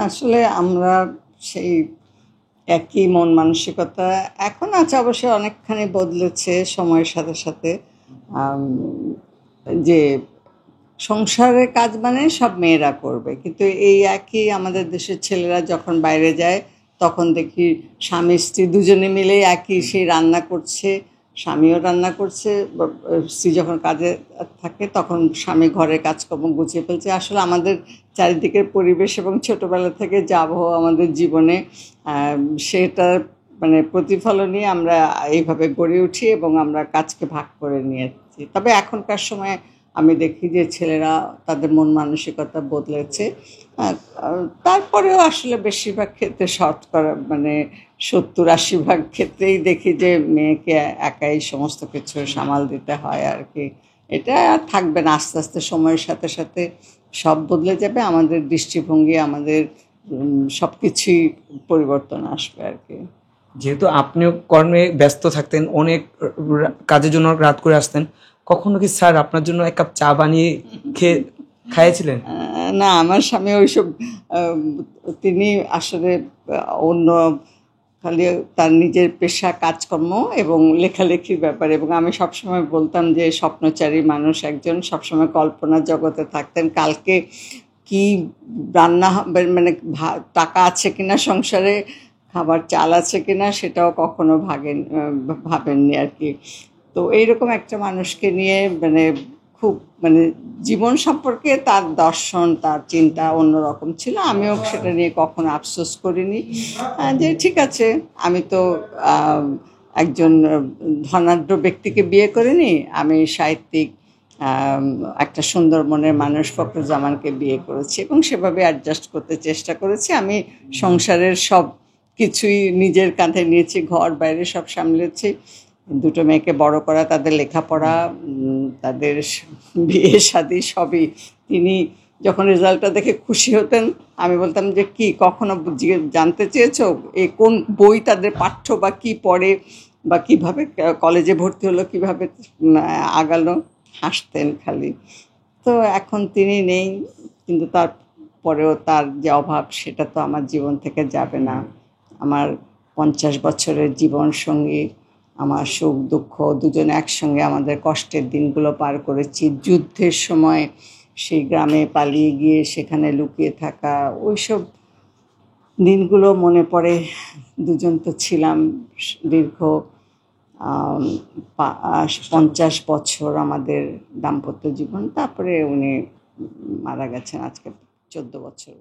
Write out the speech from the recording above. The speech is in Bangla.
আসলে আমরা সেই একই মন মানসিকতা এখন আছে, অবশ্যই অনেকখানি বদলেছে সময়ের সাথে সাথে। আম, যে সংসারের কাজ মানে সব মেয়েরা করবে, কিন্তু এই একই আমাদের দেশের ছেলেরা যখন বাইরে যায় তখন দেখি স্বামী স্ত্রী দুজনে মিলে একই সেই রান্না করছে, স্বামীও রান্না করছে, স্ত্রী যখন কাজে থাকে তখন স্বামী ঘরের কাজকর্ম গুছিয়ে ফেলছে। আসলে আমাদের চারিদিকের পরিবেশ এবং ছোটোবেলা থেকে যা আবহাওয়া আমাদের জীবনে, সেটার মানে প্রতিফলনই আমরা এইভাবে গড়ে উঠি এবং আমরা কাজকে ভাগ করে নিয়েছি। তবে এখনকার সময় আমি দেখি যে ছেলেরা তাদের মন মানসিকতা বদলেছে। তারপরেও আসলে বেশিরভাগ ক্ষেত্রে শতকরা মানে 70-80 ভাগ ক্ষেত্রেই দেখি যে মেয়েকে একাই সমস্ত কিছু সামাল দিতে হয় আর কি। এটা আর থাকবে না, আস্তে আস্তে সময়ের সাথে সাথে সব বদলে যাবে, আমাদের দৃষ্টিভঙ্গি, আমাদের সব কিছুই পরিবর্তন আসবে আর কি। যেহেতু আপনিও কর্মে ব্যস্ত থাকতেন, অনেক কাজের জন্য রাত করে আসতেন, কখনো কি স্যার আপনার জন্য এক কাপ চা বানিয়ে খাইয়েছিলেন? না, আমার স্বামী ওইসব তিনি আসলে অন্য খালি তার নিজের পেশা কাজকর্ম এবং লেখালেখির ব্যাপারে, এবং আমি সবসময় বলতাম যে স্বপ্নচারী মানুষ একজন, সবসময় কল্পনার জগতে থাকতেন। কালকে কি রান্না হবে, মানে টাকা আছে কিনা সংসারে, খাবার চাল আছে কিনা, সেটাও কখনো ভাবেননি আর কি। তো এইরকম একটা মানুষকে নিয়ে মানে খুব মানে জীবন সম্পর্কে তার দর্শন, তার চিন্তা অন্যরকম ছিল। আমিও সেটা নিয়ে কখনো আফসোস করিনি যে ঠিক আছে, আমি তো একজন ধনাঢ্য ব্যক্তিকে বিয়ে করিনি, আমি সাহিত্যিক একটা সুন্দর মনের মানুষ ফখরুজ্জামানকে বিয়ে করেছি এবং সেভাবে অ্যাডজাস্ট করতে চেষ্টা করেছি। আমি সংসারের সব কিছুই নিজের কাঁধে নিয়েছি, ঘর বাইরে সব সামলেছি। দুটো মেয়েকে বড় করা, তাদের লেখাপড়া, তাদের বিয়ে শাদী সবই। তিনি যখন রেজাল্টটা দেখে খুশি হতেন, আমি বলতাম যে কি কখনো জানতে চেয়েছো এ কোন বই তাদের পাঠ্য বা কি পড়ে বা কিভাবে কলেজে ভর্তি হলো, কিভাবে আগালো, হাসতেন খালি। তো এখন তিনি নেই, কিন্তু তারপরেও তার যে অভাব সেটা তো আমার জীবন থেকে যাবে না। আমার 50 বছরের জীবন সঙ্গী, আমার সুখ দুঃখ দুজনে একসঙ্গে আমাদের কষ্টের দিনগুলো পার করেছি। যুদ্ধের সময় সেই গ্রামে পালিয়ে গিয়ে সেখানে লুকিয়ে থাকা, ওইসব দিনগুলো মনে পড়ে। দুজন তো ছিলাম দীর্ঘ 50 বছর আমাদের দাম্পত্য জীবন। তারপরে উনি মারা গেছেন আজকে 14 বছর।